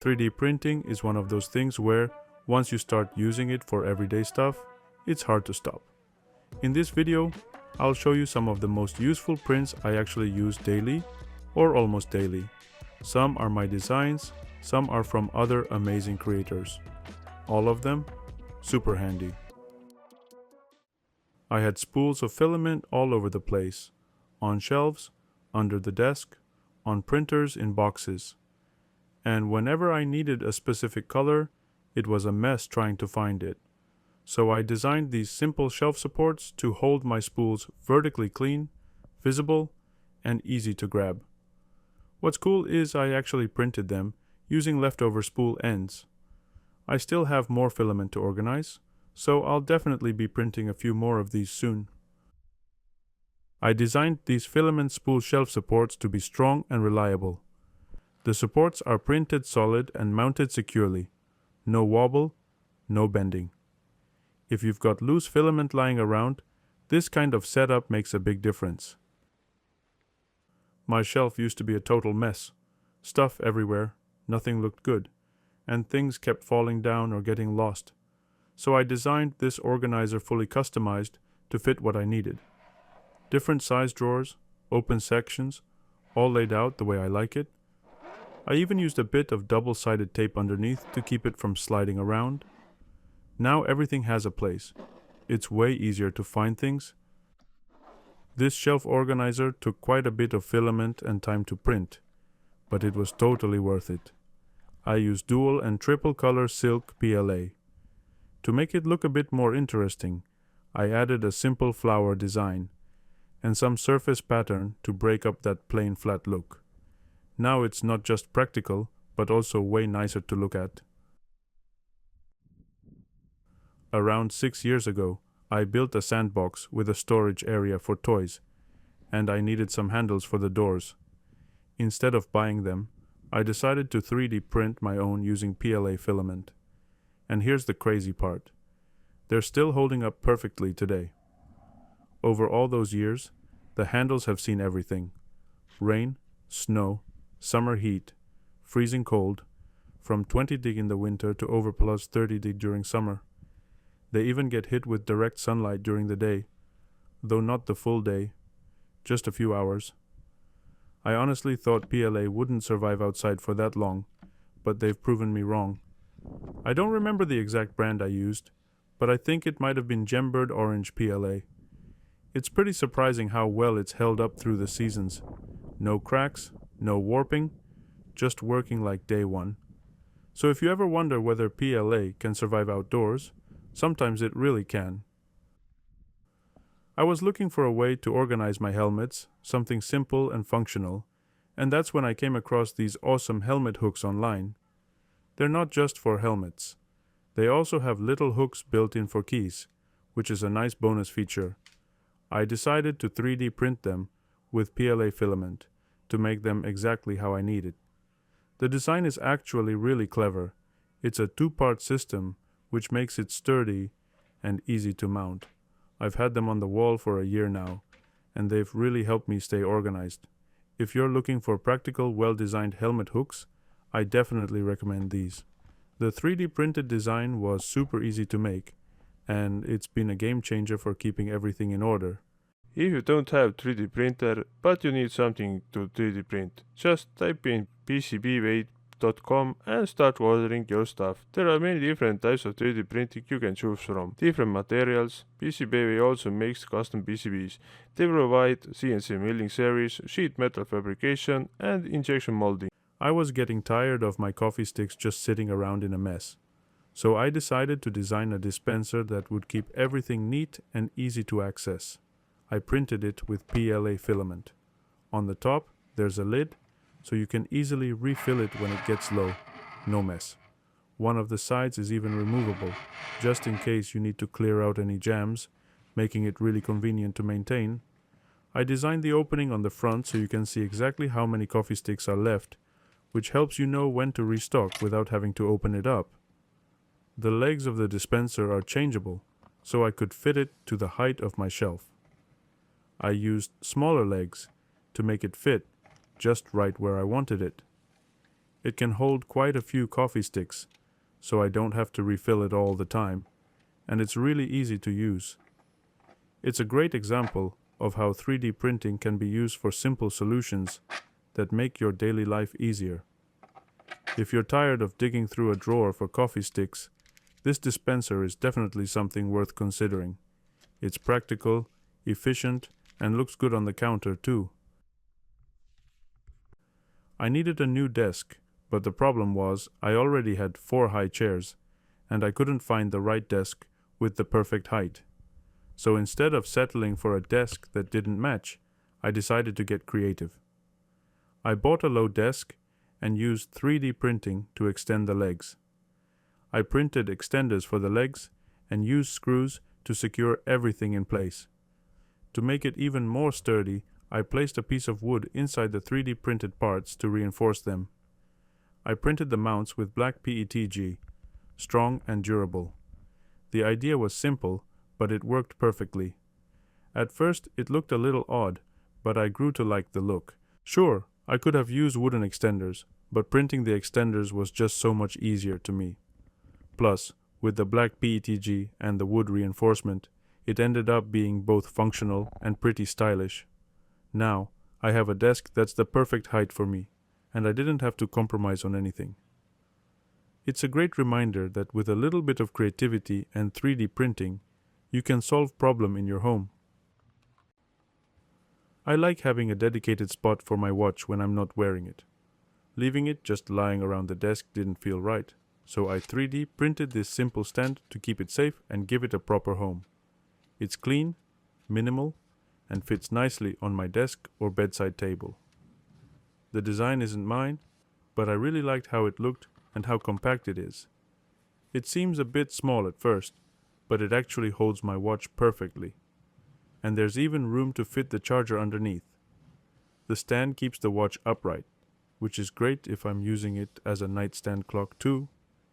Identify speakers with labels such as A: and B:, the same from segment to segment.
A: 3D printing is one of those things where, once you start using it for everyday stuff, it's hard to stop. In this video, I'll show you some of the most useful prints I actually use daily or almost daily. Some are my designs, some are from other amazing creators. All of them super handy. I had spools of filament all over the place, on shelves, under the desk, on printers in boxes. And whenever I needed a specific color, it was a mess trying to find it. So I designed these simple shelf supports to hold my spools vertically clean, visible, and easy to grab. What's cool is I actually printed them using leftover spool ends. I still have more filament to organize, so I'll definitely be printing a few more of these soon. I designed these filament spool shelf supports to be strong and reliable. The supports are printed solid and mounted securely. No wobble, no bending. If you've got loose filament lying around, this kind of setup makes a big difference. My shelf used to be a total mess. Stuff everywhere, nothing looked good, and things kept falling down or getting lost. So I designed this organizer fully customized to fit what I needed. Different size drawers, open sections, all laid out the way I like it. I even used a bit of double-sided tape underneath to keep it from sliding around. Now everything has a place. It's way easier to find things. This shelf organizer took quite a bit of filament and time to print, but it was totally worth it. I used dual and triple color silk PLA. To make it look a bit more interesting, I added a simple flower design and some surface pattern to break up that plain flat look. Now it's not just practical, but also way nicer to look at. Around 6 years ago, I built a sandbox with a storage area for toys, and I needed some handles for the doors. Instead of buying them, I decided to 3D print my own using PLA filament. And here's the crazy part. They're still holding up perfectly today. Over all those years, the handles have seen everything. Rain, snow, summer heat, freezing cold, from 20 dig in the winter to over plus 30 dig during summer. They even get hit with direct sunlight during the day, though not the full day, just a few hours. I honestly thought PLA wouldn't survive outside for that long, but they've proven me wrong. I don't remember the exact brand I used, but I think it might have been Gembird Orange PLA. It's pretty surprising how well it's held up through the seasons. No cracks, no warping, just working like day one. So if you ever wonder whether PLA can survive outdoors, sometimes it really can. I was looking for a way to organize my helmets, something simple and functional, and that's when I came across these awesome helmet hooks online. They're not just for helmets. They also have little hooks built in for keys, which is a nice bonus feature. I decided to 3D print them with PLA filament to make them exactly how I need it. The design is actually really clever. It's a two-part system, which makes it sturdy and easy to mount. I've had them on the wall for a year now, and they've really helped me stay organized. If you're looking for practical, well-designed helmet hooks, I definitely recommend these. The 3D printed design was super easy to make, and it's been a game changer for keeping everything in order.
B: If you don't have 3D printer, but you need something to 3D print, just type in PCBWeight.com and start ordering your stuff. There are many different types of 3D printing you can choose from. Different materials. PCBWay also makes custom PCBs. They provide CNC milling series, sheet metal fabrication, and injection molding.
A: I was getting tired of my coffee sticks just sitting around in a mess. So I decided to design a dispenser that would keep everything neat and easy to access. I printed it with PLA filament. On the top, there's a lid, so you can easily refill it when it gets low. No mess. One of the sides is even removable, just in case you need to clear out any jams, making it really convenient to maintain. I designed the opening on the front so you can see exactly how many coffee sticks are left, which helps you know when to restock without having to open it up. The legs of the dispenser are changeable, so I could fit it to the height of my shelf. I used smaller legs to make it fit just right where I wanted it. It can hold quite a few coffee sticks, so I don't have to refill it all the time, and it's really easy to use. It's a great example of how 3D printing can be used for simple solutions that make your daily life easier. If you're tired of digging through a drawer for coffee sticks, this dispenser is definitely something worth considering. It's practical, efficient, and looks good on the counter too. I needed a new desk, but the problem was I already had 4 high chairs, and I couldn't find the right desk with the perfect height. So instead of settling for a desk that didn't match, I decided to get creative. I bought a low desk and used 3D printing to extend the legs. I printed extenders for the legs and used screws to secure everything in place. To make it even more sturdy, I placed a piece of wood inside the 3D printed parts to reinforce them. I printed the mounts with black PETG, strong and durable. The idea was simple, but it worked perfectly. At first, it looked a little odd, but I grew to like the look. Sure, I could have used wooden extenders, but printing the extenders was just so much easier to me. Plus, with the black PETG and the wood reinforcement, it ended up being both functional and pretty stylish. Now, I have a desk that's the perfect height for me, and I didn't have to compromise on anything. It's a great reminder that with a little bit of creativity and 3D printing, you can solve problems in your home. I like having a dedicated spot for my watch when I'm not wearing it. Leaving it just lying around the desk didn't feel right, so I 3D printed this simple stand to keep it safe and give it a proper home. It's clean, minimal, and fits nicely on my desk or bedside table. The design isn't mine, but I really liked how it looked and how compact it is. It seems a bit small at first, but it actually holds my watch perfectly. And there's even room to fit the charger underneath. The stand keeps the watch upright, which is great if I'm using it as a nightstand clock too.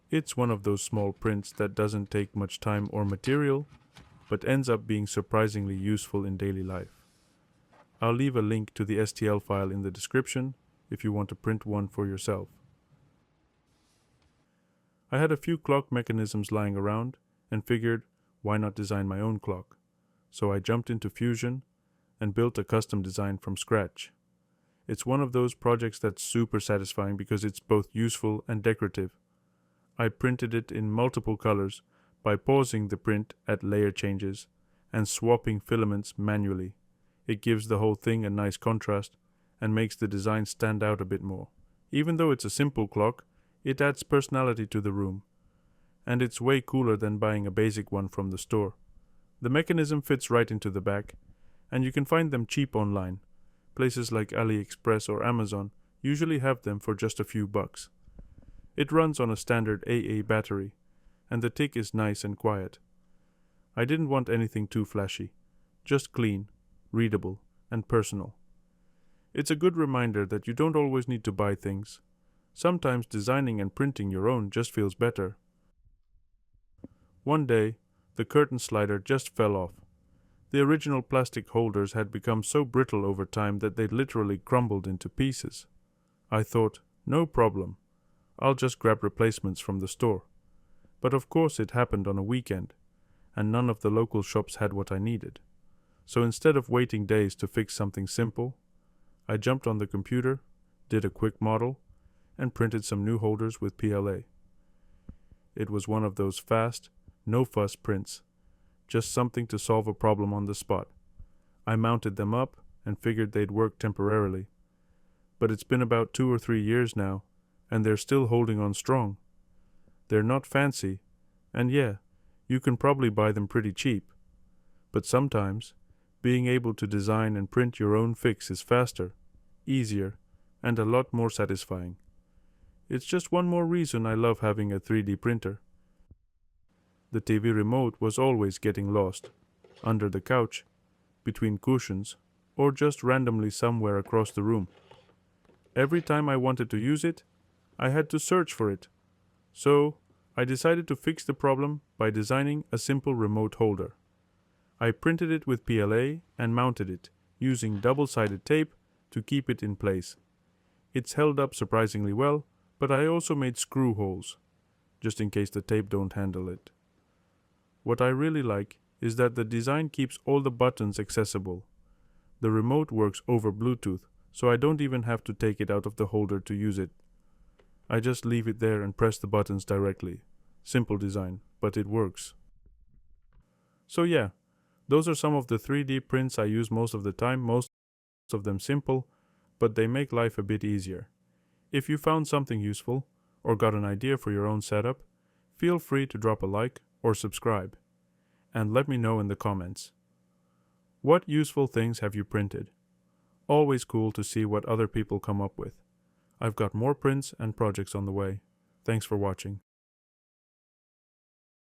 A: It's one of those small prints that doesn't take much time or material, but ends up being surprisingly useful in daily life. I'll leave a link to the STL file in the description if you want to print one for yourself. I had a few clock mechanisms lying around and figured, why not design my own clock? So I jumped into Fusion and built a custom design from scratch. It's one of those projects that's super satisfying because it's both useful and decorative. I printed it in multiple colors by pausing the print at layer changes and swapping filaments manually. It gives the whole thing a nice contrast and makes the design stand out a bit more. Even though it's a simple clock, it adds personality to the room, and it's way cooler than buying a basic one from the store. The mechanism fits right into the back, and you can find them cheap online. Places like AliExpress or Amazon usually have them for just a few bucks. It runs on a standard AA battery, and the tick is nice and quiet. I didn't want anything too flashy, just clean, readable, and personal. It's a good reminder that you don't always need to buy things. Sometimes designing and printing your own just feels better. One day, the curtain slider just fell off. The original plastic holders had become so brittle over time that they literally crumbled into pieces. I thought, no problem. I'll just grab replacements from the store. But of course it happened on a weekend, and none of the local shops had what I needed. So instead of waiting days to fix something simple, I jumped on the computer, did a quick model, and printed some new holders with PLA. It was one of those fast, no-fuss prints, just something to solve a problem on the spot. I mounted them up and figured they'd work temporarily. But it's been about 2 or 3 years now, and they're still holding on strong. They're not fancy, and yeah, you can probably buy them pretty cheap. But sometimes, being able to design and print your own fix is faster, easier, and a lot more satisfying. It's just one more reason I love having a 3D printer. The TV remote was always getting lost, under the couch, between cushions, or just randomly somewhere across the room. Every time I wanted to use it, I had to search for it. So, I decided to fix the problem by designing a simple remote holder. I printed it with PLA and mounted it, using double-sided tape to keep it in place. It's held up surprisingly well, But I also made screw holes, just in case the tape don't handle it. What I really like is that the design keeps all the buttons accessible. The remote works over Bluetooth, so I don't even have to take it out of the holder to use it. I just leave it there and press the buttons directly. Simple design, but it works. So yeah, those are some of the 3D prints I use most of the time, most of them simple, but they make life a bit easier. If you found something useful, or got an idea for your own setup, feel free to drop a like or subscribe, and let me know in the comments. What useful things have you printed? Always cool to see what other people come up with. I've got more prints and projects on the way. Thanks for watching.